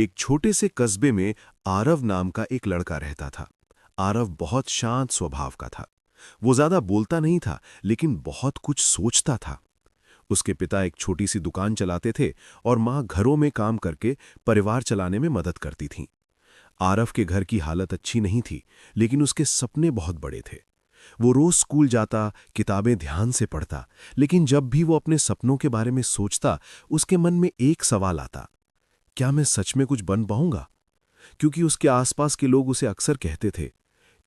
एक छोटे से कस्बे में आरव नाम का एक लड़का रहता था। आरव बहुत शांत स्वभाव का था। वो ज्यादा बोलता नहीं था, लेकिन बहुत कुछ सोचता था। उसके पिता एक छोटी सी दुकान चलाते थे और माँ घरों में काम करके परिवार चलाने में मदद करती थीं। आरव के घर की हालत अच्छी नहीं थी, लेकिन उसके सपने बहुत बड़े थे। वो रोज स्कूल जाता, किताबें ध्यान से पढ़ता, लेकिन जब भी वो अपने सपनों के बारे में सोचता, उसके मन में एक सवाल आता, क्या मैं सच में कुछ बन पाऊंगा? क्योंकि उसके आसपास के लोग उसे अक्सर कहते थे,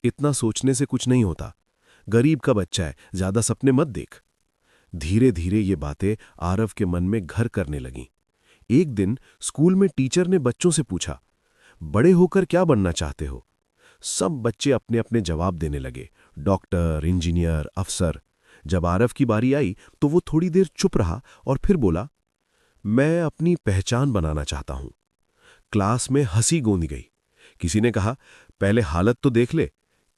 इतना सोचने से कुछ नहीं होता, गरीब का बच्चा है, ज्यादा सपने मत देख। धीरे धीरे ये बातें आरव के मन में घर करने लगीं। एक दिन स्कूल में टीचर ने बच्चों से पूछा, बड़े होकर क्या बनना चाहते हो? सब बच्चे अपने अपने जवाब देने लगे, डॉक्टर, इंजीनियर, अफसर। जब आरव की बारी आई तो वो थोड़ी देर चुप रहा और फिर बोला, मैं अपनी पहचान बनाना चाहता हूं। क्लास में हंसी गूंज गई। किसी ने कहा, पहले हालत तो देख ले।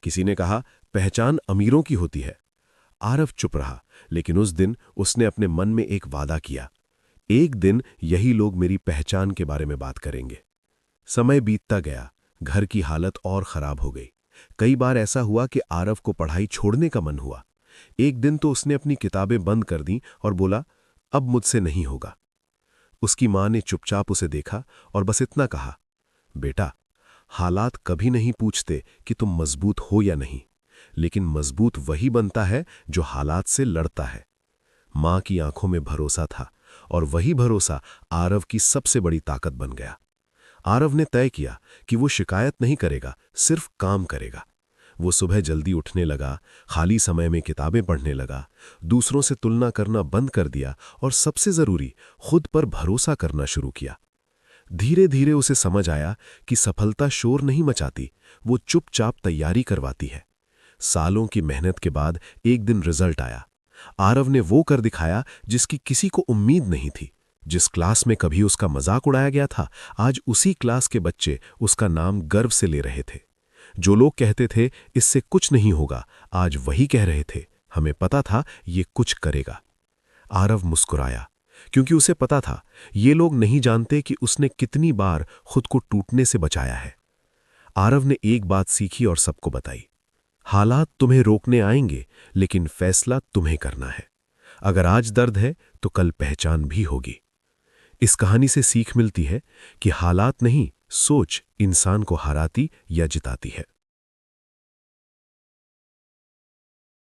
किसी ने कहा, पहचान अमीरों की होती है। आरव चुप रहा, लेकिन उस दिन उसने अपने मन में एक वादा किया, एक दिन यही लोग मेरी पहचान के बारे में बात करेंगे। समय बीतता गया, घर की हालत और खराब हो गई। कई बार ऐसा हुआ कि आरव को पढ़ाई छोड़ने का मन हुआ। एक दिन तो उसने अपनी किताबें बंद कर दी और बोला, अब मुझसे नहीं होगा। उसकी मां ने चुपचाप उसे देखा और बस इतना कहा, बेटा, हालात कभी नहीं पूछते कि तुम मजबूत हो या नहीं, लेकिन मजबूत वही बनता है जो हालात से लड़ता है। मां की आंखों में भरोसा था और वही भरोसा आरव की सबसे बड़ी ताकत बन गया। आरव ने तय किया कि वो शिकायत नहीं करेगा, सिर्फ काम करेगा। वो सुबह जल्दी उठने लगा, खाली समय में किताबें पढ़ने लगा, दूसरों से तुलना करना बंद कर दिया और सबसे जरूरी, खुद पर भरोसा करना शुरू किया। धीरे धीरे उसे समझ आया कि सफलता शोर नहीं मचाती, वो चुपचाप तैयारी करवाती है। सालों की मेहनत के बाद एक दिन रिजल्ट आया। आरव ने वो कर दिखाया जिसकी किसी को उम्मीद नहीं थी। जिस क्लास में कभी उसका मजाक उड़ाया गया था, आज उसी क्लास के बच्चे उसका नाम गर्व से ले रहे थे। जो लोग कहते थे इससे कुछ नहीं होगा, आज वही कह रहे थे, हमें पता था ये कुछ करेगा। आरव मुस्कुराया, क्योंकि उसे पता था ये लोग नहीं जानते कि उसने कितनी बार खुद को टूटने से बचाया है। आरव ने एक बात सीखी और सबको बताई, हालात तुम्हें रोकने आएंगे, लेकिन फैसला तुम्हें करना है। अगर आज दर्द है तो कल पहचान भी होगी। इस कहानी से सीख मिलती है कि हालात नहीं, सोच इंसान को हराती या जिताती है।